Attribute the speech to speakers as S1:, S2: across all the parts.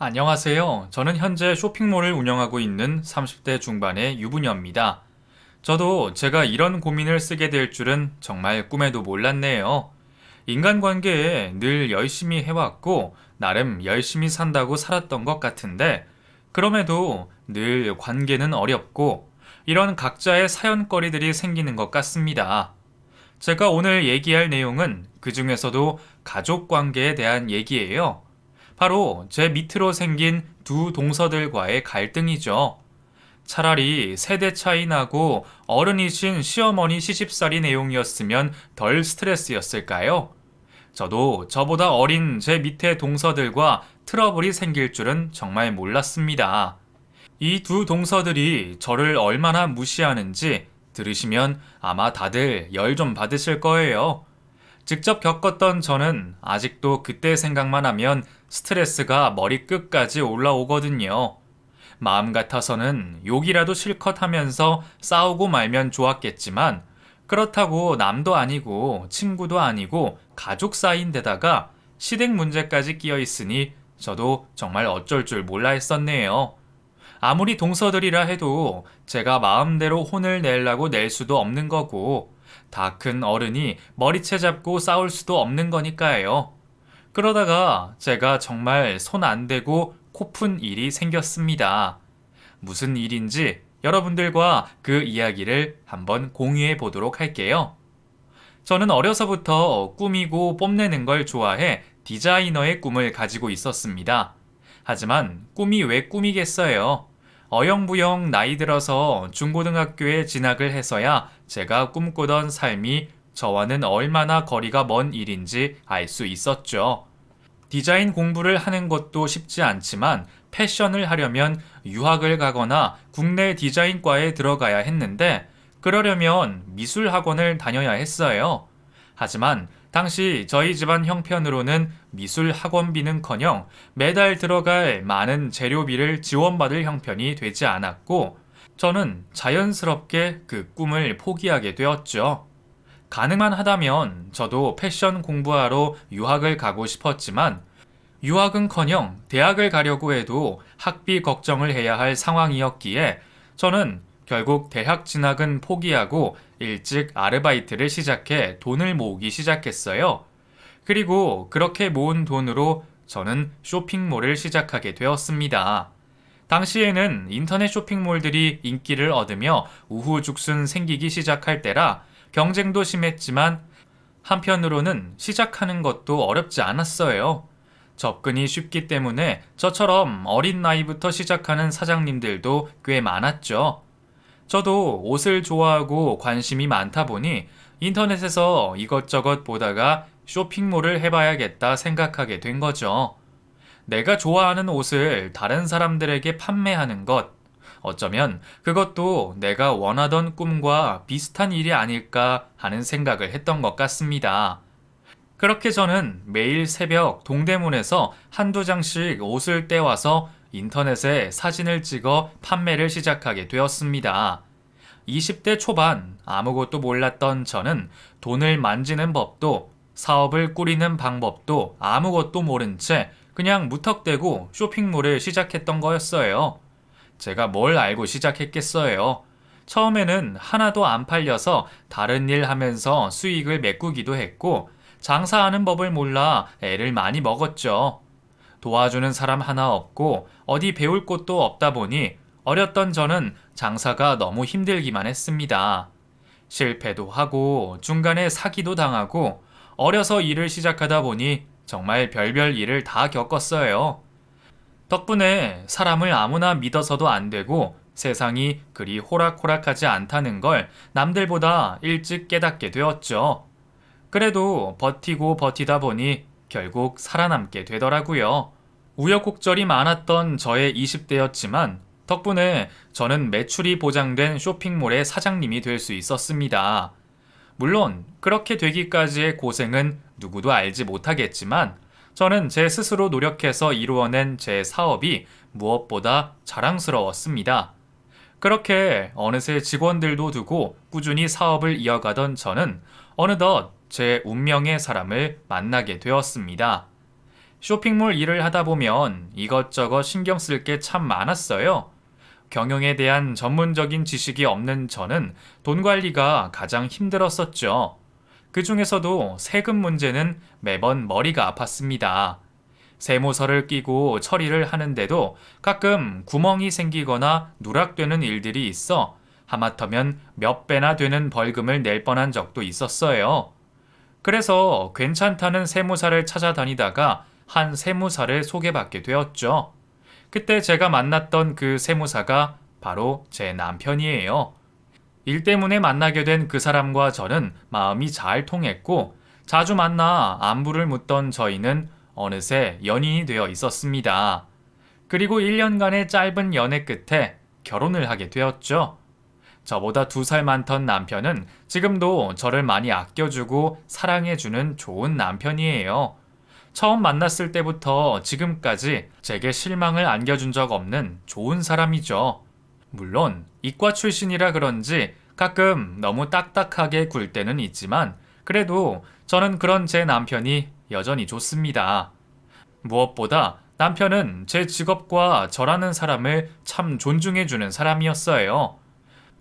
S1: 안녕하세요. 저는 현재 쇼핑몰을 운영하고 있는 30대 중반의 유부녀입니다. 저도 제가 이런 고민을 쓰게 될 줄은 정말 꿈에도 몰랐네요. 인간관계에 늘 열심히 해왔고, 나름 열심히 산다고 살았던 것 같은데, 그럼에도 늘 관계는 어렵고, 이런 각자의 사연거리들이 생기는 것 같습니다. 제가 오늘 얘기할 내용은 그 중에서도 가족 관계에 대한 얘기예요. 바로 제 밑으로 생긴 두 동서들과의 갈등이죠. 차라리 세대 차이 나고 어른이신 시어머니 시집살이 내용이었으면 덜 스트레스였을까요? 저도 저보다 어린 제 밑에 동서들과 트러블이 생길 줄은 정말 몰랐습니다. 이 두 동서들이 저를 얼마나 무시하는지 들으시면 아마 다들 열 좀 받으실 거예요. 직접 겪었던 저는 아직도 그때 생각만 하면 스트레스가 머리 끝까지 올라오거든요. 마음 같아서는 욕이라도 실컷 하면서 싸우고 말면 좋았겠지만, 그렇다고 남도 아니고 친구도 아니고 가족 사이인데다가 시댁 문제까지 끼어 있으니 저도 정말 어쩔 줄 몰라 했었네요. 아무리 동서들이라 해도 제가 마음대로 혼을 내려고 낼 수도 없는 거고, 다 큰 어른이 머리채 잡고 싸울 수도 없는 거니까요. 그러다가 제가 정말 손 안 대고 코푼 일이 생겼습니다. 무슨 일인지 여러분들과 그 이야기를 한번 공유해 보도록 할게요. 저는 어려서부터 꾸미고 뽐내는 걸 좋아해 디자이너의 꿈을 가지고 있었습니다. 하지만 꿈이 왜 꿈이겠어요? 어영부영 나이 들어서 중고등학교에 진학을 해서야 제가 꿈꾸던 삶이 저와는 얼마나 거리가 먼 일인지 알 수 있었죠. 디자인 공부를 하는 것도 쉽지 않지만 패션을 하려면 유학을 가거나 국내 디자인과에 들어가야 했는데 그러려면 미술 학원을 다녀야 했어요. 하지만 당시 저희 집안 형편으로는 미술 학원비는커녕 매달 들어갈 많은 재료비를 지원받을 형편이 되지 않았고 저는 자연스럽게 그 꿈을 포기하게 되었죠. 가능만 하다면 저도 패션 공부하러 유학을 가고 싶었지만 유학은커녕 대학을 가려고 해도 학비 걱정을 해야 할 상황이었기에 저는 결국 대학 진학은 포기하고 일찍 아르바이트를 시작해 돈을 모으기 시작했어요. 그리고 그렇게 모은 돈으로 저는 쇼핑몰을 시작하게 되었습니다. 당시에는 인터넷 쇼핑몰들이 인기를 얻으며 우후죽순 생기기 시작할 때라 경쟁도 심했지만 한편으로는 시작하는 것도 어렵지 않았어요. 접근이 쉽기 때문에 저처럼 어린 나이부터 시작하는 사장님들도 꽤 많았죠. 저도 옷을 좋아하고 관심이 많다 보니 인터넷에서 이것저것 보다가 쇼핑몰을 해봐야겠다 생각하게 된 거죠. 내가 좋아하는 옷을 다른 사람들에게 판매하는 것, 어쩌면 그것도 내가 원하던 꿈과 비슷한 일이 아닐까 하는 생각을 했던 것 같습니다. 그렇게 저는 매일 새벽 동대문에서 한두 장씩 옷을 떼와서 인터넷에 사진을 찍어 판매를 시작하게 되었습니다. 20대 초반 아무것도 몰랐던 저는 돈을 만지는 법도 사업을 꾸리는 방법도 아무것도 모른 채 그냥 무턱대고 쇼핑몰을 시작했던 거였어요. 제가 뭘 알고 시작했겠어요. 처음에는 하나도 안 팔려서 다른 일 하면서 수익을 메꾸기도 했고 장사하는 법을 몰라 애를 많이 먹었죠. 도와주는 사람 하나 없고 어디 배울 곳도 없다 보니 어렸던 저는 장사가 너무 힘들기만 했습니다. 실패도 하고 중간에 사기도 당하고 어려서 일을 시작하다 보니 정말 별별 일을 다 겪었어요. 덕분에 사람을 아무나 믿어서도 안 되고 세상이 그리 호락호락하지 않다는 걸 남들보다 일찍 깨닫게 되었죠. 그래도 버티고 버티다 보니 결국 살아남게 되더라고요. 우여곡절이 많았던 저의 20대였지만 덕분에 저는 매출이 보장된 쇼핑몰의 사장님이 될 수 있었습니다. 물론 그렇게 되기까지의 고생은 누구도 알지 못하겠지만 저는 제 스스로 노력해서 이루어낸 제 사업이 무엇보다 자랑스러웠습니다. 그렇게 어느새 직원들도 두고 꾸준히 사업을 이어가던 저는 어느덧 제 운명의 사람을 만나게 되었습니다. 쇼핑몰 일을 하다 보면 이것저것 신경 쓸 게 참 많았어요. 경영에 대한 전문적인 지식이 없는 저는 돈 관리가 가장 힘들었었죠. 그 중에서도 세금 문제는 매번 머리가 아팠습니다. 세무서를 끼고 처리를 하는데도 가끔 구멍이 생기거나 누락되는 일들이 있어 하마터면 몇 배나 되는 벌금을 낼 뻔한 적도 있었어요. 그래서 괜찮다는 세무사를 찾아다니다가 한 세무사를 소개받게 되었죠. 그때 제가 만났던 그 세무사가 바로 제 남편이에요. 일 때문에 만나게 된 그 사람과 저는 마음이 잘 통했고 자주 만나 안부를 묻던 저희는 어느새 연인이 되어 있었습니다. 그리고 1년간의 짧은 연애 끝에 결혼을 하게 되었죠. 저보다 2살 많던 남편은 지금도 저를 많이 아껴주고 사랑해주는 좋은 남편이에요. 처음 만났을 때부터 지금까지 제게 실망을 안겨준 적 없는 좋은 사람이죠. 물론 이과 출신이라 그런지 가끔 너무 딱딱하게 굴 때는 있지만 그래도 저는 그런 제 남편이 여전히 좋습니다. 무엇보다 남편은 제 직업과 저라는 사람을 참 존중해주는 사람이었어요.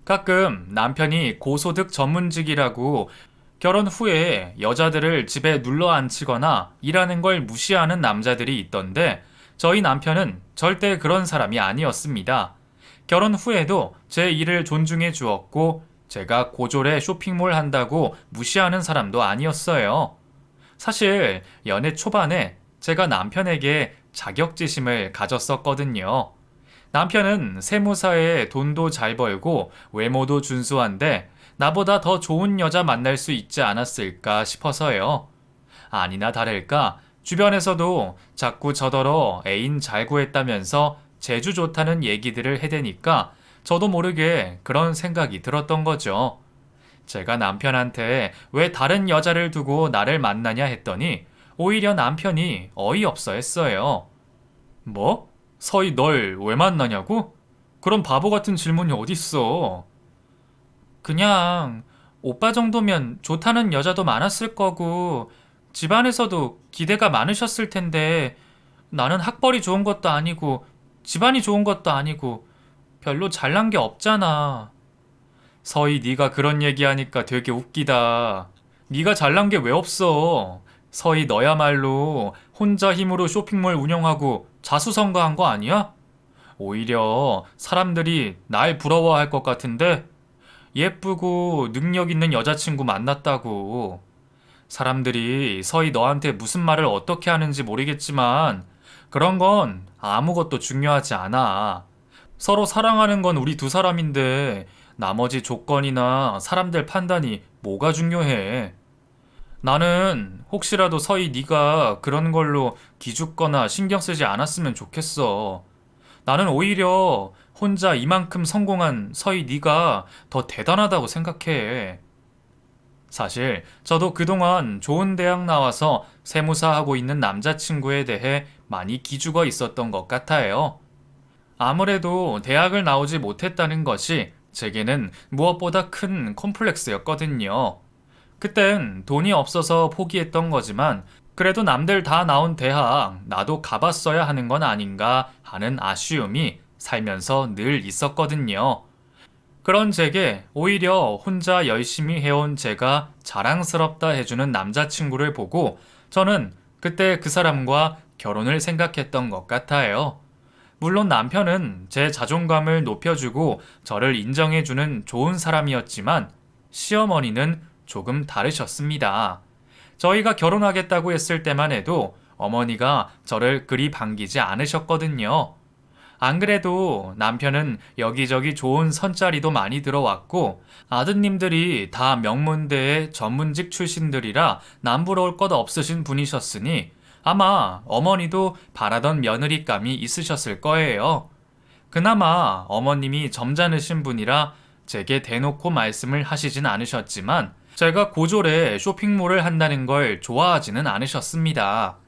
S1: 가끔 남편이 고소득 전문직이라고 결혼 후에 여자들을 집에 눌러 앉히거나 일하는 걸 무시하는 남자들이 있던데 저희 남편은 절대 그런 사람이 아니었습니다. 결혼 후에도 제 일을 존중해 주었고 제가 고졸에 쇼핑몰 한다고 무시하는 사람도 아니었어요. 사실 연애 초반에 제가 남편에게 자격지심을 가졌었거든요. 남편은 세무사에 돈도 잘 벌고 외모도 준수한데 나보다 더 좋은 여자 만날 수 있지 않았을까 싶어서요. 아니나 다를까 주변에서도 자꾸 저더러 애인 잘 구했다면서 재주 좋다는 얘기들을 해대니까 저도 모르게 그런 생각이 들었던 거죠. 제가 남편한테 왜 다른 여자를 두고 나를 만나냐 했더니 오히려 남편이 어이없어 했어요. 뭐? 서희 널 왜 만나냐고? 그런 바보 같은 질문이 어딨어. 그냥 오빠 정도면 좋다는 여자도 많았을 거고 집안에서도 기대가 많으셨을 텐데 나는 학벌이 좋은 것도 아니고 집안이 좋은 것도 아니고 별로 잘난 게 없잖아. 서희 네가 그런 얘기하니까 되게 웃기다. 네가 잘난 게 왜 없어? 서희 너야말로 혼자 힘으로 쇼핑몰 운영하고 자수성가한 거 아니야? 오히려 사람들이 날 부러워할 것 같은데 예쁘고 능력 있는 여자친구 만났다고. 사람들이 서희 너한테 무슨 말을 어떻게 하는지 모르겠지만 그런 건 아무것도 중요하지 않아. 서로 사랑하는 건 우리 두 사람인데 나머지 조건이나 사람들 판단이 뭐가 중요해. 나는 혹시라도 서희 네가 그런 걸로 기죽거나 신경 쓰지 않았으면 좋겠어. 나는 오히려 혼자 이만큼 성공한 서희 네가 더 대단하다고 생각해. 사실 저도 그동안 좋은 대학 나와서 세무사 하고 있는 남자친구에 대해 많이 기죽어 있었던 것 같아요. 아무래도 대학을 나오지 못했다는 것이 제게는 무엇보다 큰 콤플렉스였거든요. 그땐 돈이 없어서 포기했던 거지만 그래도 남들 다 나온 대학 나도 가봤어야 하는 건 아닌가 하는 아쉬움이 살면서 늘 있었거든요. 그런 제게 오히려 혼자 열심히 해온 제가 자랑스럽다 해주는 남자친구를 보고 저는 그때 그 사람과 결혼을 생각했던 것 같아요. 물론 남편은 제 자존감을 높여주고 저를 인정해주는 좋은 사람이었지만 시어머니는 조금 다르셨습니다. 저희가 결혼하겠다고 했을 때만 해도 어머니가 저를 그리 반기지 않으셨거든요. 안 그래도 남편은 여기저기 좋은 선자리도 많이 들어왔고 아드님들이 다 명문대의 전문직 출신들이라 남부러울 것 없으신 분이셨으니 아마 어머니도 바라던 며느리감이 있으셨을 거예요. 그나마 어머님이 점잖으신 분이라 제게 대놓고 말씀을 하시진 않으셨지만 제가 고졸에 쇼핑몰을 한다는 걸 좋아하지는 않으셨습니다.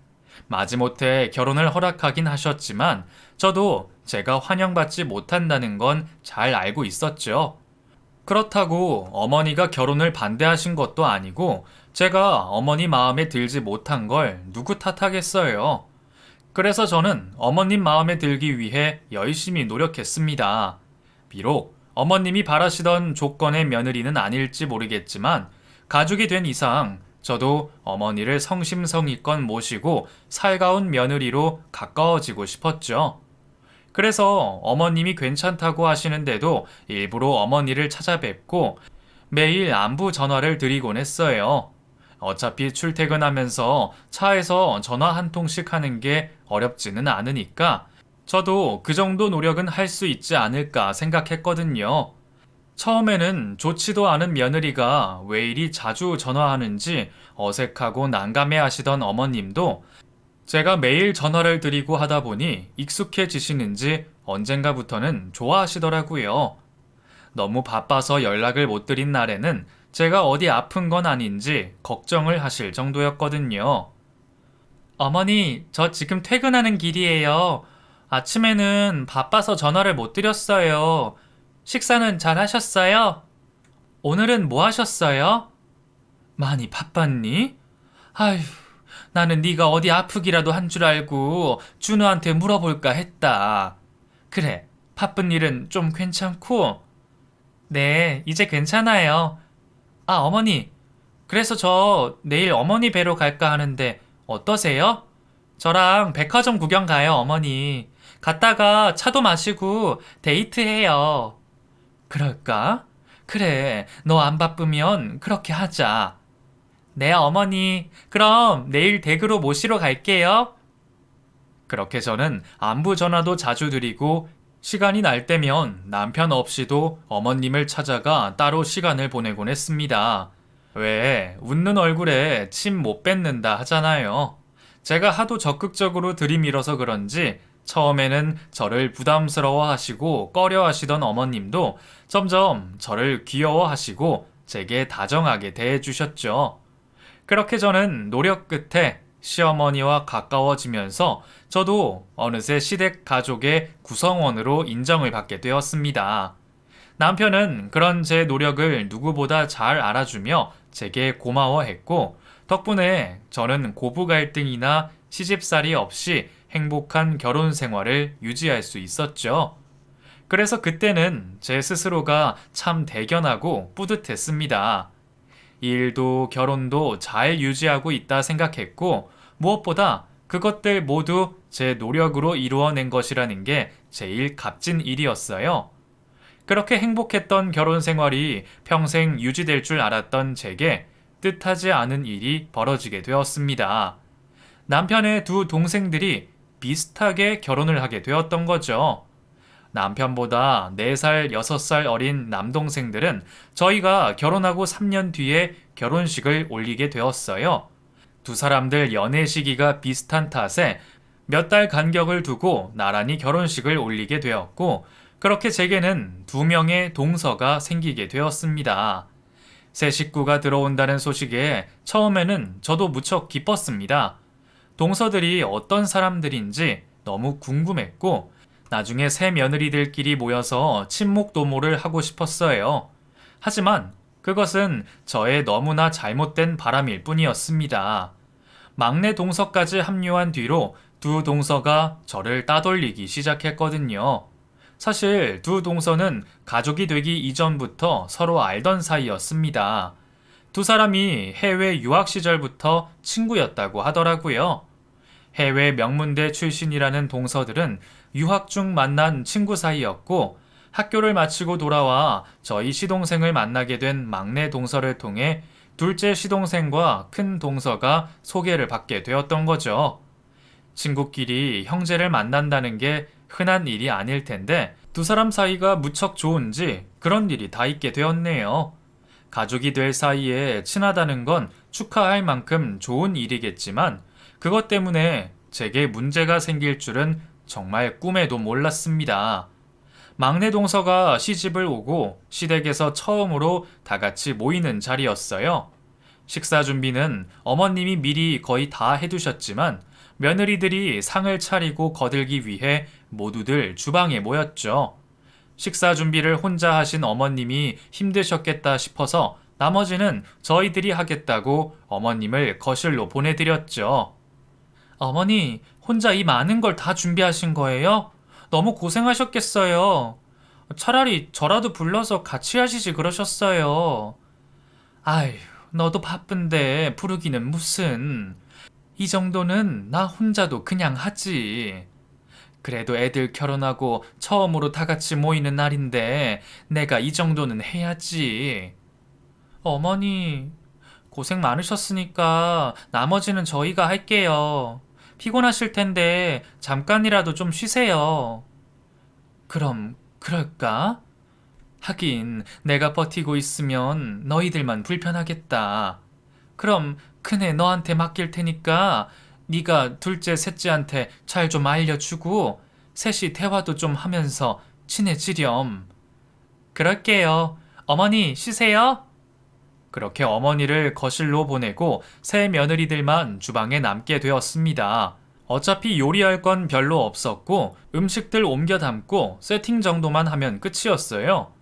S1: 마지못해 결혼을 허락하긴 하셨지만 저도 제가 환영받지 못한다는 건 잘 알고 있었죠. 그렇다고 어머니가 결혼을 반대하신 것도 아니고 제가 어머니 마음에 들지 못한 걸 누구 탓하겠어요. 그래서 저는 어머님 마음에 들기 위해 열심히 노력했습니다. 비록 어머님이 바라시던 조건의 며느리는 아닐지 모르겠지만 가족이 된 이상 저도 어머니를 성심성의껏 모시고 살가운 며느리로 가까워지고 싶었죠. 그래서 어머님이 괜찮다고 하시는데도 일부러 어머니를 찾아뵙고 매일 안부 전화를 드리곤 했어요. 어차피 출퇴근하면서 차에서 전화 한 통씩 하는 게 어렵지는 않으니까 저도 그 정도 노력은 할 수 있지 않을까 생각했거든요. 처음에는 좋지도 않은 며느리가 왜 이리 자주 전화하는지 어색하고 난감해 하시던 어머님도 제가 매일 전화를 드리고 하다 보니 익숙해지시는지 언젠가부터는 좋아하시더라고요. 너무 바빠서 연락을 못 드린 날에는 제가 어디 아픈 건 아닌지 걱정을 하실 정도였거든요. 어머니, 저 지금 퇴근하는 길이에요. 아침에는 바빠서 전화를 못 드렸어요. 식사는 잘 하셨어요? 오늘은 뭐 하셨어요? 많이 바빴니? 아휴, 나는 네가 어디 아프기라도 한 줄 알고 준우한테 물어볼까 했다. 그래, 바쁜 일은 좀 괜찮고? 네, 이제 괜찮아요. 아, 어머니. 그래서 저 내일 어머니 뵈러 갈까 하는데 어떠세요? 저랑 백화점 구경 가요, 어머니. 갔다가 차도 마시고 데이트해요. 그럴까? 그래, 너 안 바쁘면 그렇게 하자. 네, 어머니. 그럼 내일 댁으로 모시러 갈게요. 그렇게 저는 안부 전화도 자주 드리고 시간이 날 때면 남편 없이도 어머님을 찾아가 따로 시간을 보내곤 했습니다. 왜 웃는 얼굴에 침 못 뱉는다 하잖아요. 제가 하도 적극적으로 들이밀어서 그런지 처음에는 저를 부담스러워 하시고 꺼려 하시던 어머님도 점점 저를 귀여워 하시고 제게 다정하게 대해 주셨죠. 그렇게 저는 노력 끝에 시어머니와 가까워지면서 저도 어느새 시댁 가족의 구성원으로 인정을 받게 되었습니다. 남편은 그런 제 노력을 누구보다 잘 알아주며 제게 고마워했고, 덕분에 저는 고부 갈등이나 시집살이 없이 행복한 결혼 생활을 유지할 수 있었죠. 그래서 그때는 제 스스로가 참 대견하고 뿌듯했습니다. 일도 결혼도 잘 유지하고 있다 생각했고, 무엇보다 그것들 모두 제 노력으로 이루어낸 것이라는 게 제일 값진 일이었어요. 그렇게 행복했던 결혼 생활이 평생 유지될 줄 알았던 제게 뜻하지 않은 일이 벌어지게 되었습니다. 남편의 두 동생들이 비슷하게 결혼을 하게 되었던 거죠. 남편보다 4살, 6살 어린 남동생들은 저희가 결혼하고 3년 뒤에 결혼식을 올리게 되었어요. 두 사람들 연애 시기가 비슷한 탓에 몇 달 간격을 두고 나란히 결혼식을 올리게 되었고, 그렇게 제게는 2명의 동서가 생기게 되었습니다. 새 식구가 들어온다는 소식에 처음에는 저도 무척 기뻤습니다. 동서들이 어떤 사람들인지 너무 궁금했고, 나중에 새 며느리들끼리 모여서 친목 도모를 하고 싶었어요. 하지만 그것은 저의 너무나 잘못된 바람일 뿐이었습니다. 막내 동서까지 합류한 뒤로 두 동서가 저를 따돌리기 시작했거든요. 사실 두 동서는 가족이 되기 이전부터 서로 알던 사이였습니다. 두 사람이 해외 유학 시절부터 친구였다고 하더라고요. 해외 명문대 출신이라는 동서들은 유학 중 만난 친구 사이였고, 학교를 마치고 돌아와 저희 시동생을 만나게 된 막내 동서를 통해 둘째 시동생과 큰 동서가 소개를 받게 되었던 거죠. 친구끼리 형제를 만난다는 게 흔한 일이 아닐 텐데 두 사람 사이가 무척 좋은지 그런 일이 다 있게 되었네요. 가족이 될 사이에 친하다는 건 축하할 만큼 좋은 일이겠지만 그것 때문에 제게 문제가 생길 줄은 정말 꿈에도 몰랐습니다. 막내 동서가 시집을 오고 시댁에서 처음으로 다 같이 모이는 자리였어요. 식사 준비는 어머님이 미리 거의 다 해두셨지만 며느리들이 상을 차리고 거들기 위해 모두들 주방에 모였죠. 식사 준비를 혼자 하신 어머님이 힘드셨겠다 싶어서 나머지는 저희들이 하겠다고 어머님을 거실로 보내드렸죠. 어머니, 혼자 이 많은 걸 다 준비하신 거예요? 너무 고생하셨겠어요. 차라리 저라도 불러서 같이 하시지 그러셨어요. 아휴, 너도 바쁜데 부르기는 무슨. 이 정도는 나 혼자도 그냥 하지. 그래도 애들 결혼하고 처음으로 다 같이 모이는 날인데 내가 이 정도는 해야지. 어머니, 고생 많으셨으니까 나머지는 저희가 할게요. 피곤하실 텐데 잠깐이라도 좀 쉬세요. 그럼 그럴까? 하긴 내가 버티고 있으면 너희들만 불편하겠다. 그럼 큰애 너한테 맡길 테니까 네가 둘째, 셋째한테 잘 좀 알려주고 셋이 대화도 좀 하면서 친해지렴. 그럴게요. 어머니 쉬세요. 그렇게 어머니를 거실로 보내고 새 며느리들만 주방에 남게 되었습니다. 어차피 요리할 건 별로 없었고 음식들 옮겨 담고 세팅 정도만 하면 끝이었어요.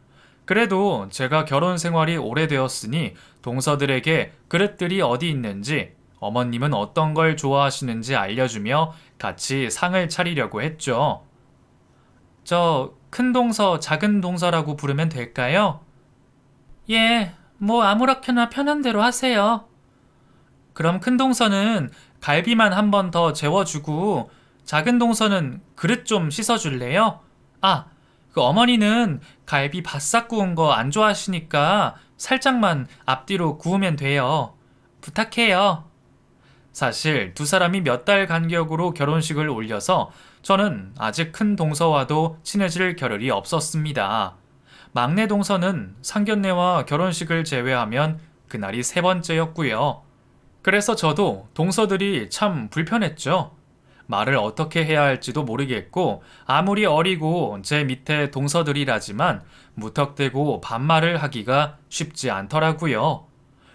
S1: 그래도 제가 결혼 생활이 오래되었으니 동서들에게 그릇들이 어디 있는지 어머님은 어떤 걸 좋아하시는지 알려주며 같이 상을 차리려고 했죠. 저 큰 동서, 작은 동서라고 부르면 될까요? 예, 뭐 아무렇게나 편한 대로 하세요. 그럼 큰 동서는 갈비만 한 번 더 재워주고 작은 동서는 그릇 좀 씻어줄래요? 아, 그 어머니는 갈비 바싹 구운 거 안 좋아하시니까 살짝만 앞뒤로 구우면 돼요. 부탁해요. 사실 두 사람이 몇 달 간격으로 결혼식을 올려서 저는 아직 큰 동서와도 친해질 겨를이 없었습니다. 막내 동서는 상견례와 결혼식을 제외하면 그날이 세 번째였고요. 그래서 저도 동서들이 참 불편했죠. 말을 어떻게 해야 할지도 모르겠고 아무리 어리고 제 밑에 동서들이라지만 무턱대고 반말을 하기가 쉽지 않더라고요.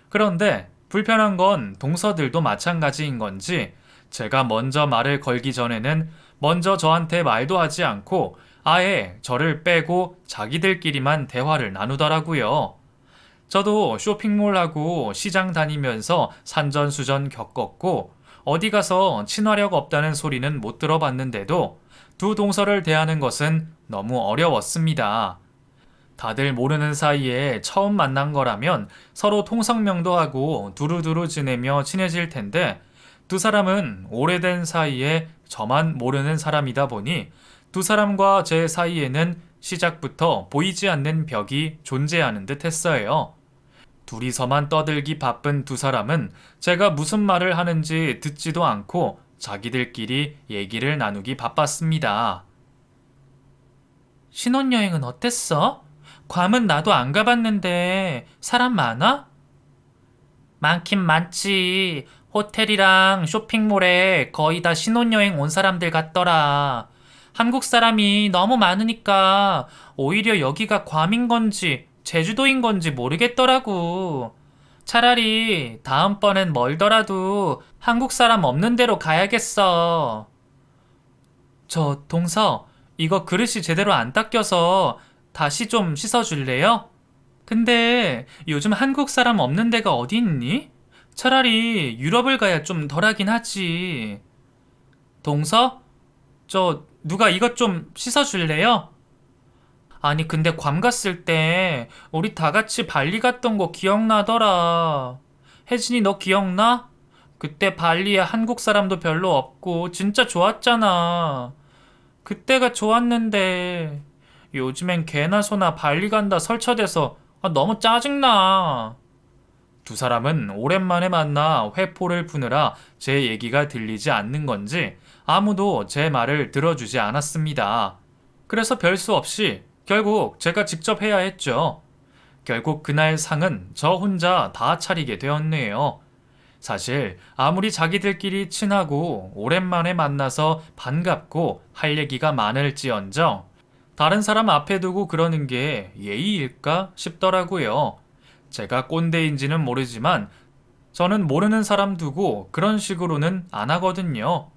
S1: 그런데 불편한 건 동서들도 마찬가지인 건지 제가 먼저 말을 걸기 전에는 먼저 저한테 말도 하지 않고 아예 저를 빼고 자기들끼리만 대화를 나누더라고요. 저도 쇼핑몰하고 시장 다니면서 산전수전 겪었고 어디 가서 친화력 없다는 소리는 못 들어봤는데도 두 동서를 대하는 것은 너무 어려웠습니다. 다들 모르는 사이에 처음 만난 거라면 서로 통성명도 하고 두루두루 지내며 친해질 텐데 두 사람은 오래된 사이에 저만 모르는 사람이다 보니 두 사람과 제 사이에는 시작부터 보이지 않는 벽이 존재하는 듯 했어요. 둘이서만 떠들기 바쁜 두 사람은 제가 무슨 말을 하는지 듣지도 않고 자기들끼리 얘기를 나누기 바빴습니다. 신혼여행은 어땠어? 괌은 나도 안 가봤는데 사람 많아? 많긴 많지. 호텔이랑 쇼핑몰에 거의 다 신혼여행 온 사람들 같더라. 한국 사람이 너무 많으니까 오히려 여기가 괌인 건지 제주도인 건지 모르겠더라고. 차라리 다음번엔 멀더라도 한국 사람 없는 데로 가야겠어. 저 동서, 이거 그릇이 제대로 안 닦여서 다시 좀 씻어줄래요? 근데 요즘 한국 사람 없는 데가 어디 있니? 차라리 유럽을 가야 좀 덜하긴 하지. 동서? 누가 이것 좀 씻어줄래요? 아니, 근데 괌 갔을 때 우리 다 같이 발리 갔던 거 기억나더라. 혜진이 너 기억나? 그때 발리에 한국 사람도 별로 없고 진짜 좋았잖아. 그때가 좋았는데 요즘엔 개나 소나 발리 간다 설쳐대서 너무 짜증나. 두 사람은 오랜만에 만나 회포를 푸느라 제 얘기가 들리지 않는 건지 아무도 제 말을 들어주지 않았습니다. 그래서 별 수 없이 결국 제가 직접 해야 했죠. 결국 그날 상은 저 혼자 다 차리게 되었네요. 사실 아무리 자기들끼리 친하고 오랜만에 만나서 반갑고 할 얘기가 많을지언정 다른 사람 앞에 두고 그러는 게 예의일까 싶더라고요. 제가 꼰대인지는 모르지만 저는 모르는 사람 두고 그런 식으로는 안 하거든요.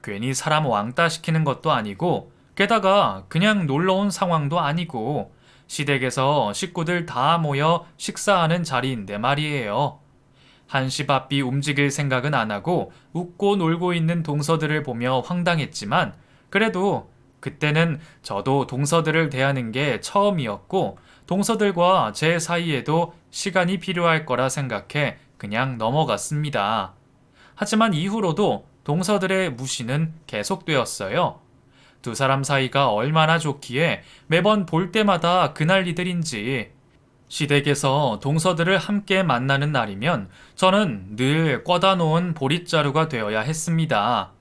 S1: 괜히 사람 왕따 시키는 것도 아니고 게다가 그냥 놀러 온 상황도 아니고 시댁에서 식구들 다 모여 식사하는 자리인데 말이에요. 한시바삐 움직일 생각은 안 하고 웃고 놀고 있는 동서들을 보며 황당했지만 그래도 그때는 저도 동서들을 대하는 게 처음이었고 동서들과 제 사이에도 시간이 필요할 거라 생각해 그냥 넘어갔습니다. 하지만 이후로도 동서들의 무시는 계속되었어요. 두 사람 사이가 얼마나 좋기에 매번 볼 때마다 그 난리들인지. 시댁에서 동서들을 함께 만나는 날이면 저는 늘 꿔다 놓은 보릿자루가 되어야 했습니다.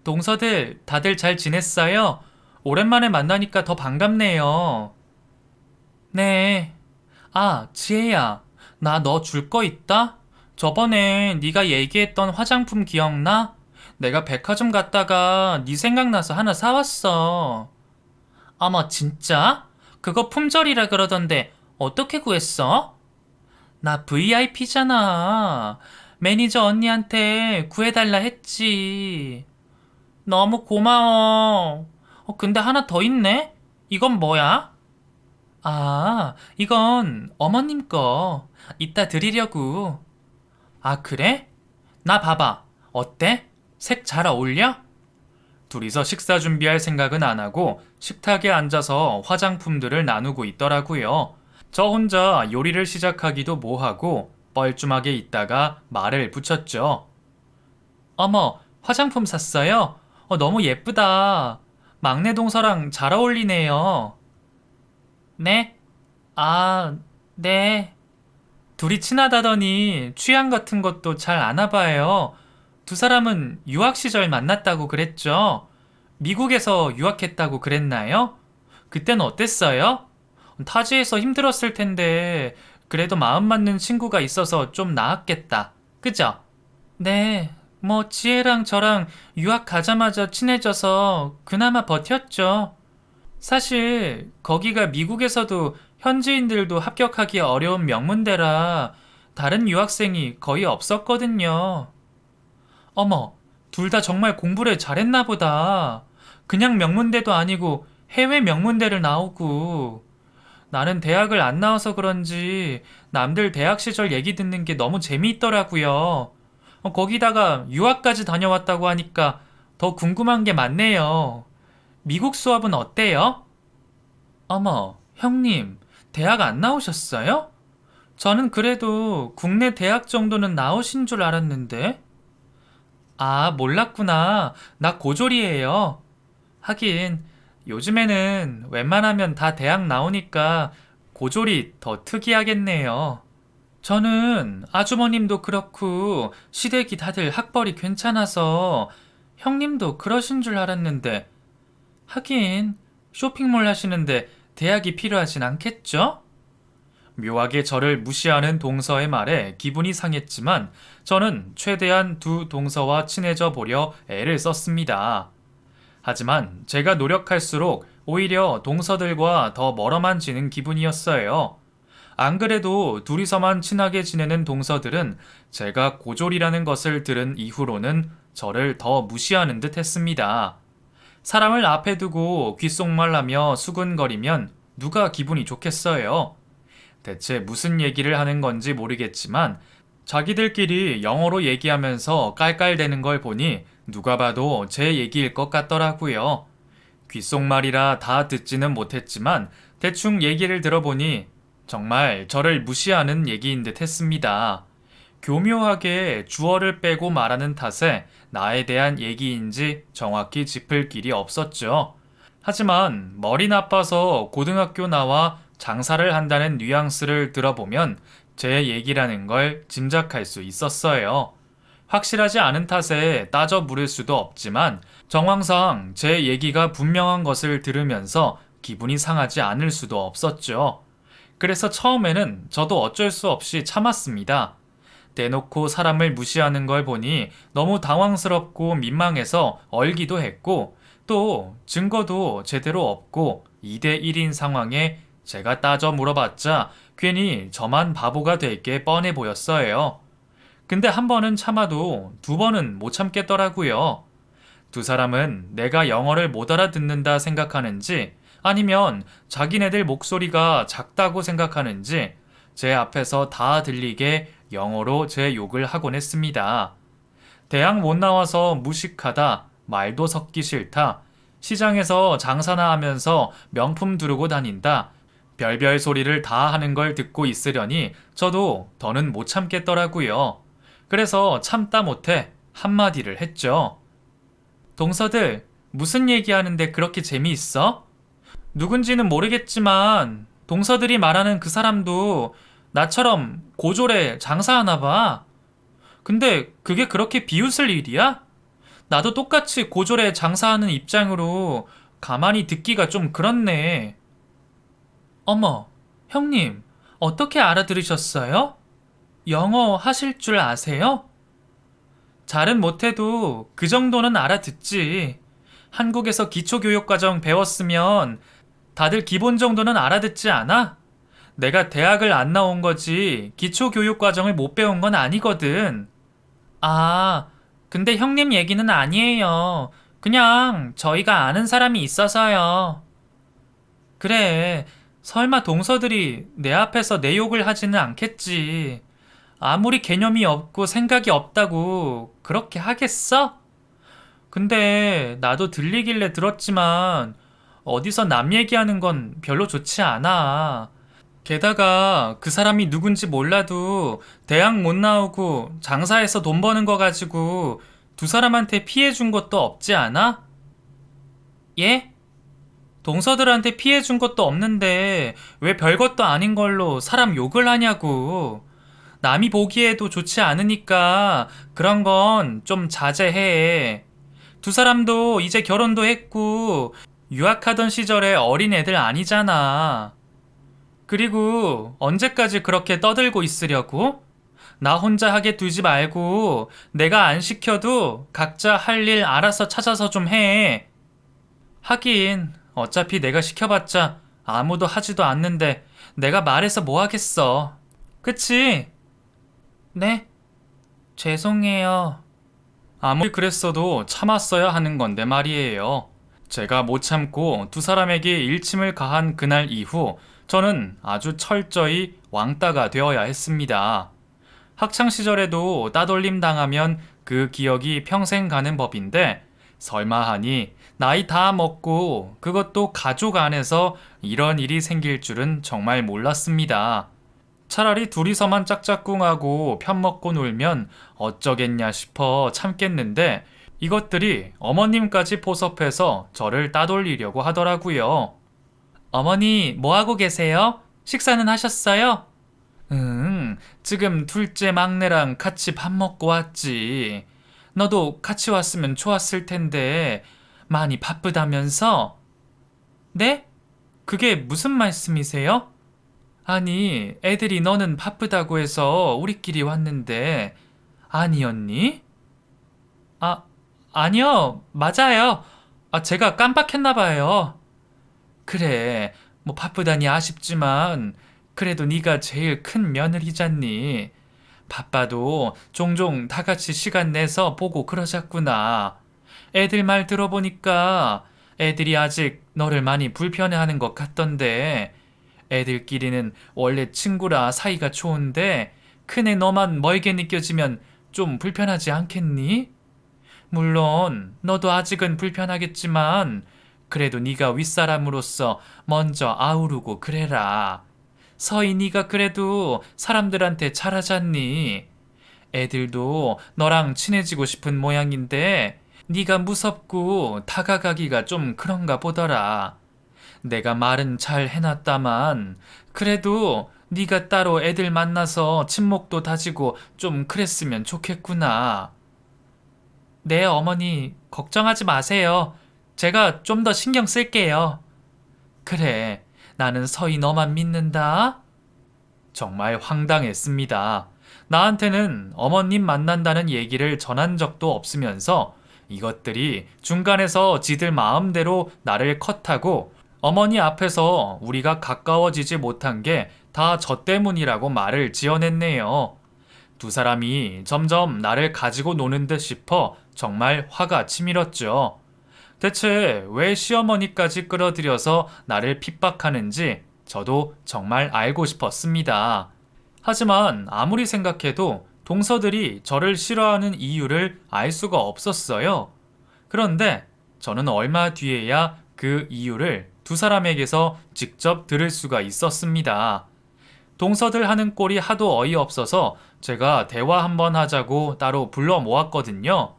S1: 동서들 다들 잘 지냈어요? 오랜만에 만나니까 더 반갑네요. 네. 아, 지혜야. 나 너 줄 거 있다? 저번에 네가 얘기했던 화장품 기억나? 내가 백화점 갔다가 네 생각나서 하나 사왔어. 어머, 진짜? 그거 품절이라 그러던데 어떻게 구했어? 나 VIP잖아. 매니저 언니한테 구해달라 했지. 너무 고마워. 근데 하나 더 있네? 이건 뭐야? 아, 이건 어머님 거. 이따 드리려고. 아, 그래? 나 봐봐. 어때? 색 잘 어울려? 둘이서 식사 준비할 생각은 안 하고 식탁에 앉아서 화장품들을 나누고 있더라고요. 저 혼자 요리를 시작하기도 뭐하고 뻘쭘하게 있다가 말을 붙였죠. 어머, 화장품 샀어요? 너무 예쁘다. 막내 동서랑 잘 어울리네요. 네? 아, 네. 둘이 친하다더니 취향 같은 것도 잘 아나 봐요. 두 사람은 유학 시절 만났다고 그랬죠? 미국에서 유학했다고 그랬나요? 그땐 어땠어요? 타지에서 힘들었을 텐데, 그래도 마음 맞는 친구가 있어서 좀 나았겠다. 그죠? 네, 뭐, 지혜랑 저랑 유학 가자마자 친해져서 그나마 버텼죠. 사실, 거기가 미국에서도 현지인들도 합격하기 어려운 명문대라 다른 유학생이 거의 없었거든요. 어머, 둘 다 정말 공부를 잘했나 보다. 그냥 명문대도 아니고 해외 명문대를 나오고. 나는 대학을 안 나와서 그런지 남들 대학 시절 얘기 듣는 게 너무 재미있더라고요. 거기다가 유학까지 다녀왔다고 하니까 더 궁금한 게 많네요. 미국 수업은 어때요? 어머, 형님, 대학 안 나오셨어요? 저는 그래도 국내 대학 정도는 나오신 줄 알았는데. 아, 몰랐구나. 나 고졸이에요. 하긴, 요즘에는 웬만하면 다 대학 나오니까 고졸이 더 특이하겠네요. 저는 아주머님도 그렇고 시댁이 다들 학벌이 괜찮아서 형님도 그러신 줄 알았는데 하긴 쇼핑몰 하시는데 대학이 필요하진 않겠죠? 묘하게 저를 무시하는 동서의 말에 기분이 상했지만 저는 최대한 두 동서와 친해져 보려 애를 썼습니다. 하지만 제가 노력할수록 오히려 동서들과 더 멀어만 지는 기분이었어요. 안 그래도 둘이서만 친하게 지내는 동서들은 제가 고졸이라는 것을 들은 이후로는 저를 더 무시하는 듯 했습니다. 사람을 앞에 두고 귓속말하며 수근거리면 누가 기분이 좋겠어요? 대체 무슨 얘기를 하는 건지 모르겠지만 자기들끼리 영어로 얘기하면서 깔깔대는 걸 보니 누가 봐도 제 얘기일 것 같더라고요. 귓속말이라 다 듣지는 못했지만 대충 얘기를 들어보니 정말 저를 무시하는 얘기인 듯 했습니다. 교묘하게 주어를 빼고 말하는 탓에 나에 대한 얘기인지 정확히 짚을 길이 없었죠. 하지만 머리 나빠서 고등학교 나와 장사를 한다는 뉘앙스를 들어보면 제 얘기라는 걸 짐작할 수 있었어요. 확실하지 않은 탓에 따져 물을 수도 없지만 정황상 제 얘기가 분명한 것을 들으면서 기분이 상하지 않을 수도 없었죠. 그래서 처음에는 저도 어쩔 수 없이 참았습니다. 대놓고 사람을 무시하는 걸 보니 너무 당황스럽고 민망해서 얼기도 했고 또 증거도 제대로 없고 2대1인 상황에 제가 따져 물어봤자 괜히 저만 바보가 될 게 뻔해 보였어요. 근데 한 번은 참아도 두 번은 못 참겠더라고요. 두 사람은 내가 영어를 못 알아듣는다 생각하는지 아니면 자기네들 목소리가 작다고 생각하는지 제 앞에서 다 들리게 영어로 제 욕을 하곤 했습니다. 대학 못 나와서 무식하다, 말도 섞기 싫다, 시장에서 장사나 하면서 명품 두르고 다닌다, 별별 소리를 다 하는 걸 듣고 있으려니 저도 더는 못 참겠더라고요. 그래서 참다 못해 한마디를 했죠. 동서들, 무슨 얘기하는데 그렇게 재미있어? 누군지는 모르겠지만 동서들이 말하는 그 사람도 나처럼 고졸에 장사하나 봐. 근데 그게 그렇게 비웃을 일이야? 나도 똑같이 고졸에 장사하는 입장으로 가만히 듣기가 좀 그렇네. 어머, 형님, 어떻게 알아들으셨어요? 영어 하실 줄 아세요? 잘은 못해도 그 정도는 알아듣지. 한국에서 기초교육과정 배웠으면 다들 기본 정도는 알아듣지 않아? 내가 대학을 안 나온 거지 기초교육과정을 못 배운 건 아니거든. 아, 근데 형님 얘기는 아니에요. 그냥 저희가 아는 사람이 있어서요. 그래, 설마 동서들이 내 앞에서 내 욕을 하지는 않겠지. 아무리 개념이 없고 생각이 없다고 그렇게 하겠어? 근데 나도 들리길래 들었지만 어디서 남 얘기하는 건 별로 좋지 않아. 게다가 그 사람이 누군지 몰라도 대학 못 나오고 장사해서 돈 버는 거 가지고 두 사람한테 피해 준 것도 없지 않아? 예? 동서들한테 피해 준 것도 없는데 왜 별것도 아닌 걸로 사람 욕을 하냐고. 남이 보기에도 좋지 않으니까 그런 건 좀 자제해. 두 사람도 이제 결혼도 했고 유학하던 시절에 어린 애들 아니잖아. 그리고 언제까지 그렇게 떠들고 있으려고? 나 혼자 하게 두지 말고 내가 안 시켜도 각자 할 일 알아서 찾아서 좀 해. 하긴 어차피 내가 시켜봤자 아무도 하지도 않는데 내가 말해서 뭐 하겠어. 그치? 네? 죄송해요. 아무리 그랬어도 참았어야 하는 건데 말이에요. 제가 못 참고 두 사람에게 일침을 가한 그날 이후 저는 아주 철저히 왕따가 되어야 했습니다. 학창 시절에도 따돌림 당하면 그 기억이 평생 가는 법인데 설마 하니 나이 다 먹고 그것도 가족 안에서 이런 일이 생길 줄은 정말 몰랐습니다. 차라리 둘이서만 짝짝꿍하고 편먹고 놀면 어쩌겠냐 싶어 참겠는데 이것들이 어머님까지 포섭해서 저를 따돌리려고 하더라고요. 어머니, 뭐 하고 계세요? 식사는 하셨어요? 지금 둘째 막내랑 같이 밥 먹고 왔지. 너도 같이 왔으면 좋았을 텐데 많이 바쁘다면서? 네? 그게 무슨 말씀이세요? 아니, 애들이 너는 바쁘다고 해서 우리끼리 왔는데 아니었니? 아, 아니요. 맞아요. 제가 깜빡했나 봐요. 그래, 뭐 바쁘다니 아쉽지만 그래도 네가 제일 큰 며느리잖니. 바빠도 종종 다 같이 시간 내서 보고 그러자꾸나. 애들 말 들어보니까 애들이 아직 너를 많이 불편해하는 것 같던데 애들끼리는 원래 친구라 사이가 좋은데 큰애 너만 멀게 느껴지면 좀 불편하지 않겠니? 물론 너도 아직은 불편하겠지만 그래도 네가 윗사람으로서 먼저 아우르고 그래라. 서희 네가 그래도 사람들한테 잘하잖니. 애들도 너랑 친해지고 싶은 모양인데 네가 무섭고 다가가기가 좀 그런가 보더라. 내가 말은 잘 해놨다만 그래도 네가 따로 애들 만나서 친목도 다지고 좀 그랬으면 좋겠구나. 네, 어머니, 걱정하지 마세요. 제가 좀 더 신경 쓸게요. 그래, 나는 서희 너만 믿는다. 정말 황당했습니다. 나한테는 어머님 만난다는 얘기를 전한 적도 없으면서 이것들이 중간에서 지들 마음대로 나를 컷하고 어머니 앞에서 우리가 가까워지지 못한 게 다 저 때문이라고 말을 지어냈네요. 두 사람이 점점 나를 가지고 노는 듯 싶어 정말 화가 치밀었죠. 대체 왜 시어머니까지 끌어들여서 나를 핍박하는지 저도 정말 알고 싶었습니다. 하지만 아무리 생각해도 동서들이 저를 싫어하는 이유를 알 수가 없었어요. 그런데 저는 얼마 뒤에야 그 이유를 두 사람에게서 직접 들을 수가 있었습니다. 동서들 하는 꼴이 하도 어이없어서 제가 대화 한번 하자고 따로 불러 모았거든요.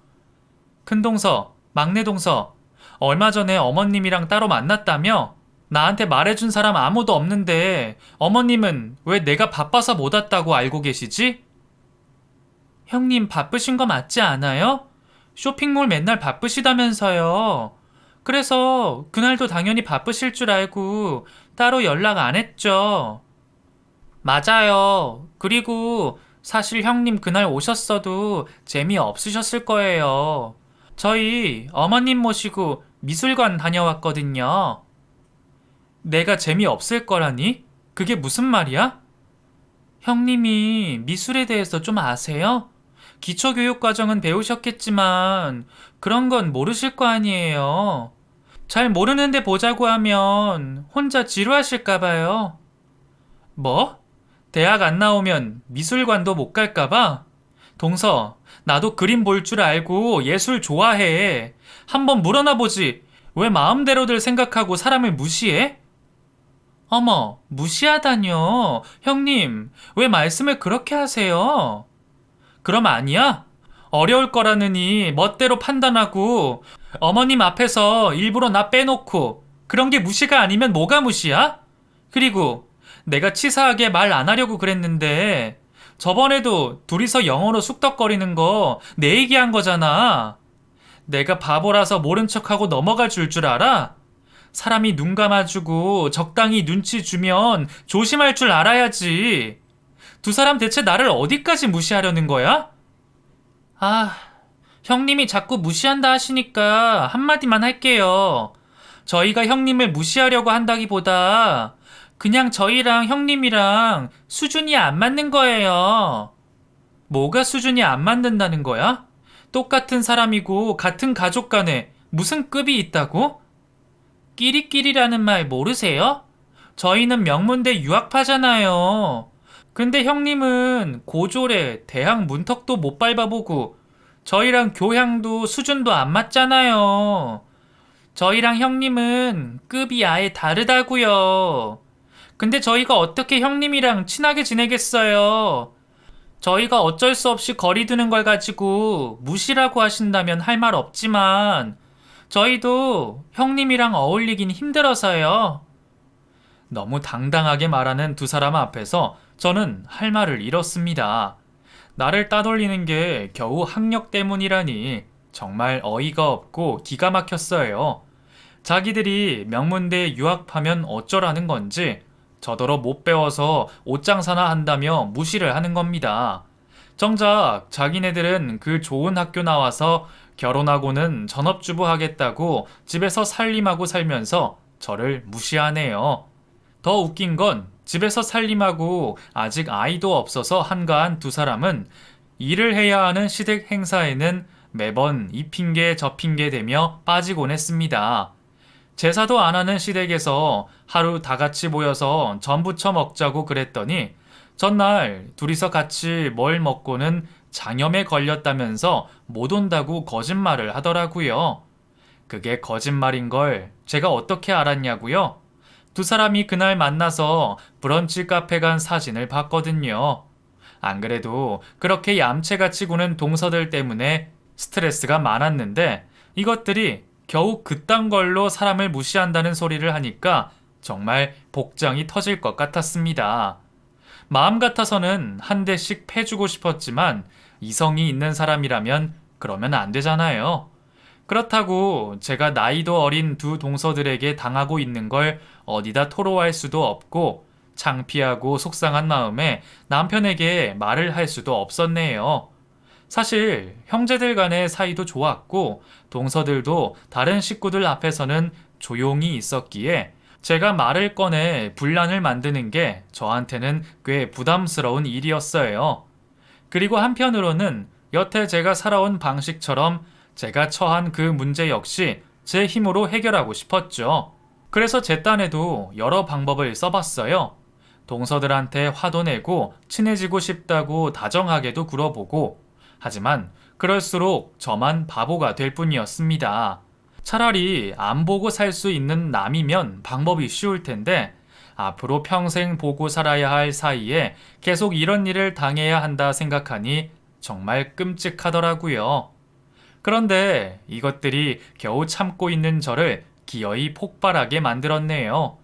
S1: 큰 동서, 막내 동서, 얼마 전에 어머님이랑 따로 만났다며? 나한테 말해준 사람 아무도 없는데 어머님은 왜 내가 바빠서 못 왔다고 알고 계시지? 형님 바쁘신 거 맞지 않아요? 쇼핑몰 맨날 바쁘시다면서요. 그래서 그날도 당연히 바쁘실 줄 알고 따로 연락 안 했죠. 맞아요. 그리고 사실 형님 그날 오셨어도 재미없으셨을 거예요. 저희 어머님 모시고 미술관 다녀왔거든요. 내가 재미없을 거라니? 그게 무슨 말이야? 형님이 미술에 대해서 좀 아세요? 기초교육 과정은 배우셨겠지만 그런 건 모르실 거 아니에요. 잘 모르는데 보자고 하면 혼자 지루하실까 봐요. 뭐? 대학 안 나오면 미술관도 못 갈까 봐? 동서, 나도 그림 볼 줄 알고 예술 좋아해. 한번 물어나 보지. 왜 마음대로들 생각하고 사람을 무시해? 어머, 무시하다뇨. 형님, 왜 말씀을 그렇게 하세요? 그럼 아니야? 어려울 거라느니 멋대로 판단하고 어머님 앞에서 일부러 나 빼놓고 그런 게 무시가 아니면 뭐가 무시야? 그리고 내가 치사하게 말 안 하려고 그랬는데 저번에도 둘이서 영어로 쑥덕거리는 거 내 얘기한 거잖아. 내가 바보라서 모른 척하고 넘어갈 줄 알아? 사람이 눈 감아주고 적당히 눈치 주면 조심할 줄 알아야지. 두 사람 대체 나를 어디까지 무시하려는 거야? 아, 형님이 자꾸 무시한다 하시니까 한마디만 할게요. 저희가 형님을 무시하려고 한다기보다 그냥 저희랑 형님이랑 수준이 안 맞는 거예요. 뭐가 수준이 안 맞는다는 거야? 똑같은 사람이고 같은 가족 간에 무슨 급이 있다고? 끼리끼리라는 말 모르세요? 저희는 명문대 유학파잖아요. 근데 형님은 고졸에 대학 문턱도 못 밟아보고 저희랑 교양도 수준도 안 맞잖아요. 저희랑 형님은 급이 아예 다르다고요. 근데 저희가 어떻게 형님이랑 친하게 지내겠어요? 저희가 어쩔 수 없이 거리 두는 걸 가지고 무시라고 하신다면 할 말 없지만 저희도 형님이랑 어울리긴 힘들어서요. 너무 당당하게 말하는 두 사람 앞에서 저는 할 말을 잃었습니다. 나를 따돌리는 게 겨우 학력 때문이라니 정말 어이가 없고 기가 막혔어요. 자기들이 명문대 유학파면 어쩌라는 건지 저더러 못 배워서 옷장사나 한다며 무시를 하는 겁니다. 정작 자기네들은 그 좋은 학교 나와서 결혼하고는 전업주부 하겠다고 집에서 살림하고 살면서 저를 무시하네요. 더 웃긴 건 집에서 살림하고 아직 아이도 없어서 한가한 두 사람은 일을 해야 하는 시댁 행사에는 매번 이 핑계 저 핑계 대며 빠지곤 했습니다. 제사도 안 하는 시댁에서 하루 다 같이 모여서 전부쳐 먹자고 그랬더니 전날 둘이서 같이 뭘 먹고는 장염에 걸렸다면서 못 온다고 거짓말을 하더라고요. 그게 거짓말인 걸 제가 어떻게 알았냐고요? 두 사람이 그날 만나서 브런치 카페 간 사진을 봤거든요. 안 그래도 그렇게 얌체같이 구는 동서들 때문에 스트레스가 많았는데 이것들이 겨우 그딴 걸로 사람을 무시한다는 소리를 하니까 정말 복장이 터질 것 같았습니다. 마음 같아서는 한 대씩 패주고 싶었지만 이성이 있는 사람이라면 그러면 안 되잖아요. 그렇다고 제가 나이도 어린 두 동서들에게 당하고 있는 걸 어디다 토로할 수도 없고 창피하고 속상한 마음에 남편에게 말을 할 수도 없었네요. 사실 형제들 간의 사이도 좋았고 동서들도 다른 식구들 앞에서는 조용히 있었기에 제가 말을 꺼내 분란을 만드는 게 저한테는 꽤 부담스러운 일이었어요. 그리고 한편으로는 여태 제가 살아온 방식처럼 제가 처한 그 문제 역시 제 힘으로 해결하고 싶었죠. 그래서 제 딴에도 여러 방법을 써봤어요. 동서들한테 화도 내고 친해지고 싶다고 다정하게도 굴어보고, 하지만 그럴수록 저만 바보가 될 뿐이었습니다. 차라리 안 보고 살 수 있는 남이면 방법이 쉬울 텐데, 앞으로 평생 보고 살아야 할 사이에 계속 이런 일을 당해야 한다 생각하니 정말 끔찍하더라고요. 그런데 이것들이 겨우 참고 있는 저를 기어이 폭발하게 만들었네요.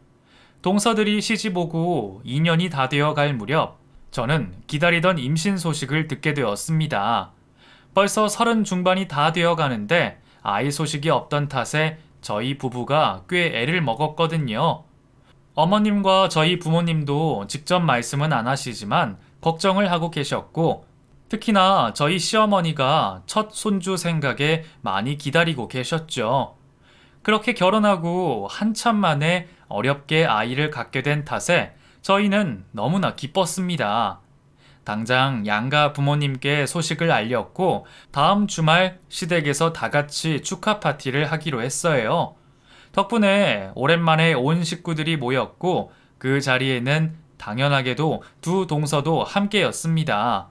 S1: 동서들이 시집 오고 2년이 다 되어 갈 무렵 저는 기다리던 임신 소식을 듣게 되었습니다. 벌써 30 중반이 다 되어 가는데 아이 소식이 없던 탓에 저희 부부가 꽤 애를 먹었거든요. 어머님과 저희 부모님도 직접 말씀은 안 하시지만 걱정을 하고 계셨고, 특히나 저희 시어머니가 첫 손주 생각에 많이 기다리고 계셨죠. 그렇게 결혼하고 한참 만에 어렵게 아이를 갖게 된 탓에 저희는 너무나 기뻤습니다. 당장 양가 부모님께 소식을 알렸고 다음 주말 시댁에서 다 같이 축하 파티를 하기로 했어요. 덕분에 오랜만에 온 식구들이 모였고 그 자리에는 당연하게도 두 동서도 함께였습니다.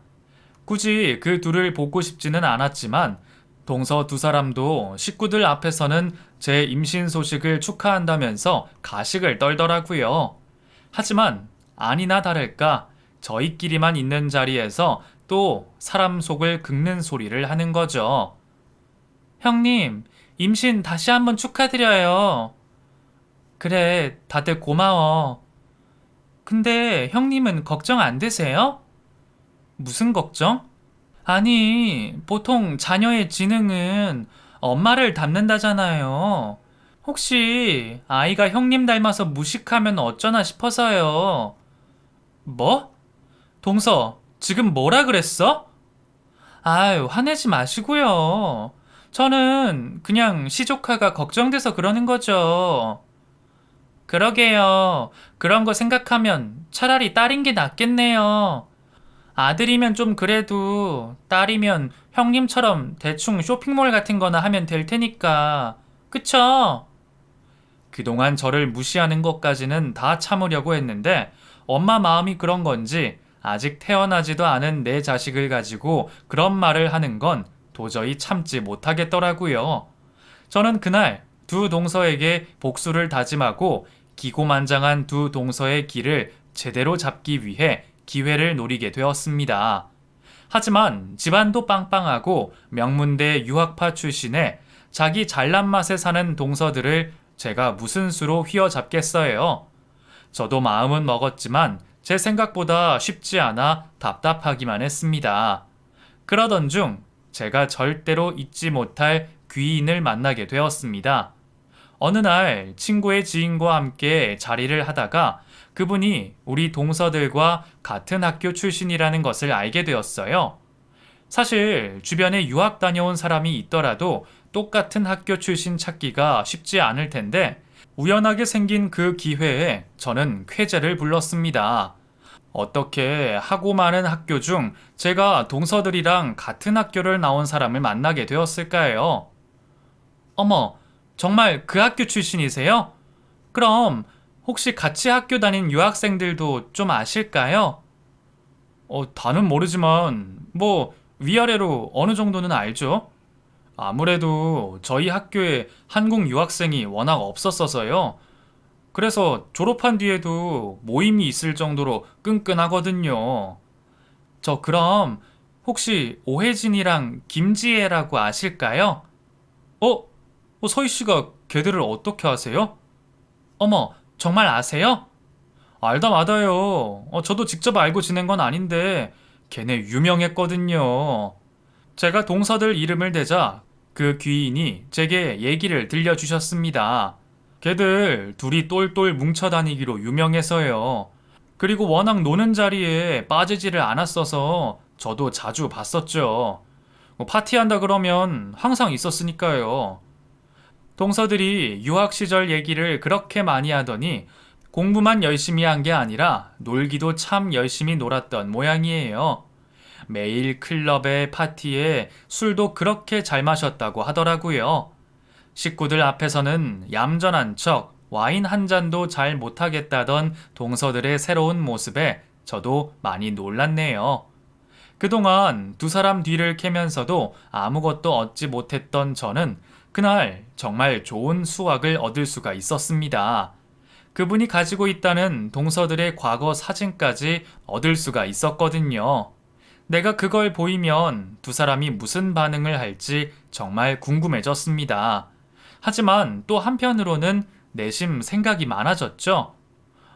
S1: 굳이 그 둘을 보고 싶지는 않았지만 동서 두 사람도 식구들 앞에서는 제 임신 소식을 축하한다면서 가식을 떨더라고요. 하지만 아니나 다를까 저희끼리만 있는 자리에서 또 사람 속을 긁는 소리를 하는 거죠. 형님, 임신 다시 한번 축하드려요. 그래, 다들 고마워. 근데 형님은 걱정 안 되세요? 무슨 걱정? 아니, 보통 자녀의 지능은 엄마를 닮는다잖아요. 혹시 아이가 형님 닮아서 무식하면 어쩌나 싶어서요. 뭐? 동서, 지금 뭐라 그랬어? 아유, 화내지 마시고요. 저는 그냥 시조카가 걱정돼서 그러는 거죠. 그러게요. 그런 거 생각하면 차라리 딸인 게 낫겠네요. 아들이면 좀 그래도 딸이면 형님처럼 대충 쇼핑몰 같은 거나 하면 될 테니까. 그쵸? 그동안 저를 무시하는 것까지는 다 참으려고 했는데 엄마 마음이 그런 건지 아직 태어나지도 않은 내 자식을 가지고 그런 말을 하는 건 도저히 참지 못하겠더라고요. 저는 그날 두 동서에게 복수를 다짐하고 기고만장한 두 동서의 길을 제대로 잡기 위해 기회를 노리게 되었습니다. 하지만 집안도 빵빵하고 명문대 유학파 출신의 자기 잘난 맛에 사는 동서들을 제가 무슨 수로 휘어잡겠어요. 저도 마음은 먹었지만 제 생각보다 쉽지 않아 답답하기만 했습니다. 그러던 중 제가 절대로 잊지 못할 귀인을 만나게 되었습니다. 어느 날 친구의 지인과 함께 자리를 하다가 그분이 우리 동서들과 같은 학교 출신이라는 것을 알게 되었어요. 사실 주변에 유학 다녀온 사람이 있더라도 똑같은 학교 출신 찾기가 쉽지 않을 텐데 우연하게 생긴 그 기회에 저는 쾌재를 불렀습니다. 어떻게 하고 많은 학교 중 제가 동서들이랑 같은 학교를 나온 사람을 만나게 되었을까요? 어머, 정말 그 학교 출신이세요? 그럼 혹시 같이 학교 다닌 유학생들도 좀 아실까요? 다는 모르지만 위아래로 어느 정도는 알죠. 아무래도 저희 학교에 한국 유학생이 워낙 없었어서요. 그래서 졸업한 뒤에도 모임이 있을 정도로 끈끈하거든요. 저 그럼 혹시 오혜진이랑 김지혜라고 아실까요? 서희 씨가 걔들을 어떻게 아세요? 어머, 정말 아세요? 알다 마다요. 저도 직접 알고 지낸 건 아닌데 걔네 유명했거든요. 제가 동서들 이름을 대자 그 귀인이 제게 얘기를 들려주셨습니다. 걔들 둘이 똘똘 뭉쳐다니기로 유명해서요. 그리고 워낙 노는 자리에 빠지지를 않았어서 저도 자주 봤었죠. 파티한다 그러면 항상 있었으니까요. 동서들이 유학 시절 얘기를 그렇게 많이 하더니 공부만 열심히 한 게 아니라 놀기도 참 열심히 놀았던 모양이에요. 매일 클럽에 파티에 술도 그렇게 잘 마셨다고 하더라고요. 식구들 앞에서는 얌전한 척, 와인 한 잔도 잘 못하겠다던 동서들의 새로운 모습에 저도 많이 놀랐네요. 그동안 두 사람 뒤를 캐면서도 아무것도 얻지 못했던 저는 그날 정말 좋은 수확을 얻을 수가 있었습니다. 그분이 가지고 있다는 동서들의 과거 사진까지 얻을 수가 있었거든요. 내가 그걸 보이면 두 사람이 무슨 반응을 할지 정말 궁금해졌습니다. 하지만 또 한편으로는 내심 생각이 많아졌죠.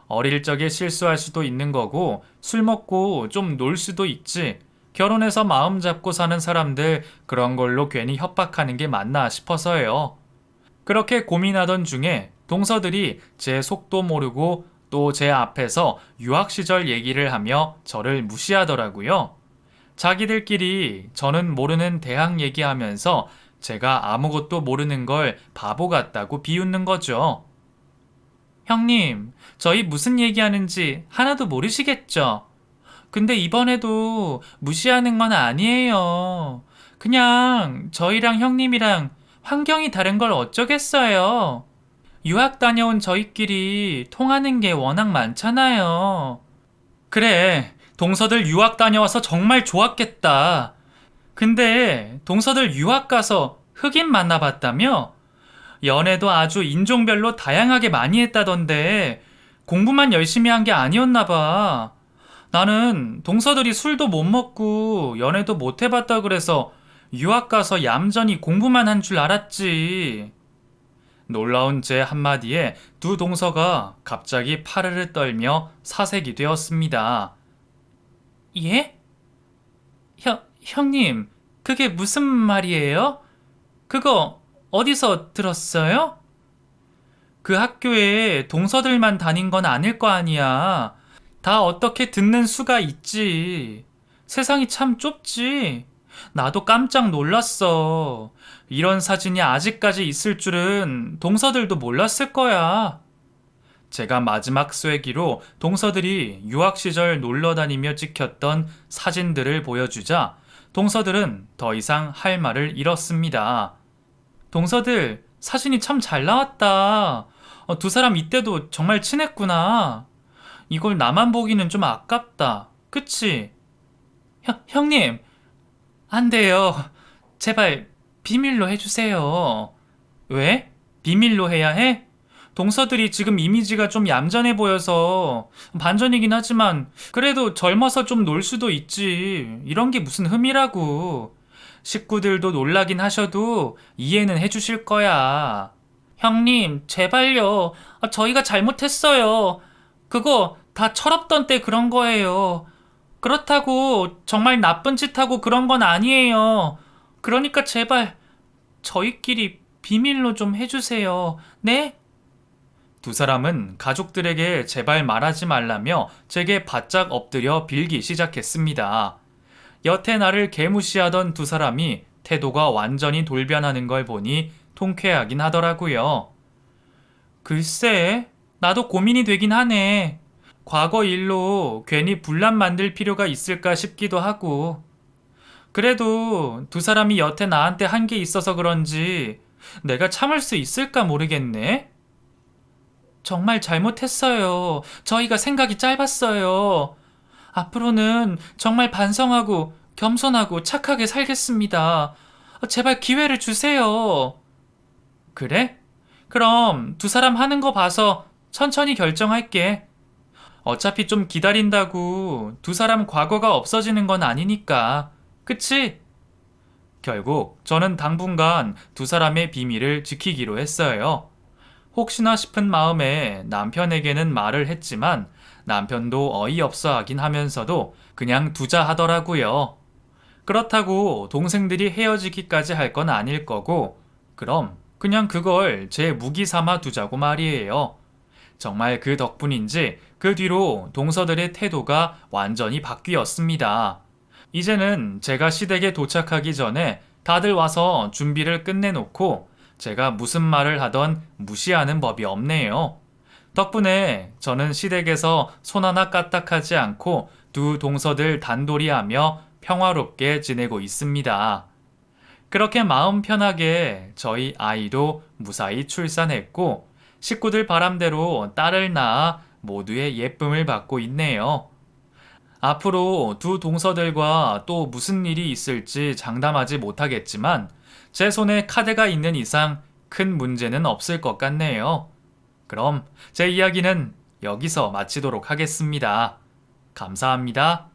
S1: 어릴 적에 실수할 수도 있는 거고 술 먹고 좀 놀 수도 있지. 결혼해서 마음 잡고 사는 사람들 그런 걸로 괜히 협박하는 게 맞나 싶어서요. 그렇게 고민하던 중에 동서들이 제 속도 모르고 또 제 앞에서 유학 시절 얘기를 하며 저를 무시하더라고요. 자기들끼리 저는 모르는 대학 얘기하면서 제가 아무것도 모르는 걸 바보 같다고 비웃는 거죠. 형님, 저희 무슨 얘기하는지 하나도 모르시겠죠? 근데 이번에도 무시하는 건 아니에요. 그냥 저희랑 형님이랑 환경이 다른 걸 어쩌겠어요. 유학 다녀온 저희끼리 통하는 게 워낙 많잖아요. 그래, 동서들 유학 다녀와서 정말 좋았겠다. 근데 동서들 유학 가서 흑인 만나봤다며? 연애도 아주 인종별로 다양하게 많이 했다던데 공부만 열심히 한 게 아니었나 봐. 나는 동서들이 술도 못 먹고 연애도 못 해봤다 그래서 유학 가서 얌전히 공부만 한 줄 알았지. 놀라운 제 한마디에 두 동서가 갑자기 파르르 떨며 사색이 되었습니다. 예? 형님, 그게 무슨 말이에요? 그거 어디서 들었어요? 그 학교에 동서들만 다닌 건 아닐 거 아니야. 다 어떻게 듣는 수가 있지. 세상이 참 좁지. 나도 깜짝 놀랐어. 이런 사진이 아직까지 있을 줄은 동서들도 몰랐을 거야. 제가 마지막 쐐기로 동서들이 유학 시절 놀러 다니며 찍혔던 사진들을 보여주자 동서들은 더 이상 할 말을 잃었습니다. 동서들, 사진이 참 잘 나왔다. 두 사람 이때도 정말 친했구나. 이걸 나만 보기는 좀 아깝다. 그치? 형님, 안 돼요. 제발 비밀로 해주세요. 왜? 비밀로 해야 해? 동서들이 지금 이미지가 좀 얌전해 보여서 반전이긴 하지만 그래도 젊어서 좀 놀 수도 있지. 이런 게 무슨 흠이라고. 식구들도 놀라긴 하셔도 이해는 해주실 거야. 형님, 제발요. 저희가 잘못했어요. 그거 다 철없던 때 그런 거예요. 그렇다고 정말 나쁜 짓 하고 그런 건 아니에요. 그러니까 제발 저희끼리 비밀로 좀 해주세요. 네? 두 사람은 가족들에게 제발 말하지 말라며 제게 바짝 엎드려 빌기 시작했습니다. 여태 나를 개무시하던 두 사람이 태도가 완전히 돌변하는 걸 보니 통쾌하긴 하더라고요. 글쎄, 나도 고민이 되긴 하네. 과거 일로 괜히 분란 만들 필요가 있을까 싶기도 하고. 그래도 두 사람이 여태 나한테 한 게 있어서 그런지 내가 참을 수 있을까 모르겠네. 정말 잘못했어요. 저희가 생각이 짧았어요. 앞으로는 정말 반성하고 겸손하고 착하게 살겠습니다. 제발 기회를 주세요. 그래? 그럼 두 사람 하는 거 봐서 천천히 결정할게. 어차피 좀 기다린다고 두 사람 과거가 없어지는 건 아니니까. 그치? 결국 저는 당분간 두 사람의 비밀을 지키기로 했어요. 혹시나 싶은 마음에 남편에게는 말을 했지만 남편도 어이없어 하긴 하면서도 그냥 두자 하더라고요. 그렇다고 동생들이 헤어지기까지 할 건 아닐 거고, 그럼 그냥 그걸 제 무기 삼아 두자고 말이에요. 정말 그 덕분인지 그 뒤로 동서들의 태도가 완전히 바뀌었습니다. 이제는 제가 시댁에 도착하기 전에 다들 와서 준비를 끝내놓고 제가 무슨 말을 하던 무시하는 법이 없네요. 덕분에 저는 시댁에서 손 하나 까딱하지 않고 두 동서들 단돌이하며 평화롭게 지내고 있습니다. 그렇게 마음 편하게 저희 아이도 무사히 출산했고 식구들 바람대로 딸을 낳아 모두의 예쁨을 받고 있네요. 앞으로 두 동서들과 또 무슨 일이 있을지 장담하지 못하겠지만 제 손에 카드가 있는 이상 큰 문제는 없을 것 같네요. 그럼 제 이야기는 여기서 마치도록 하겠습니다. 감사합니다.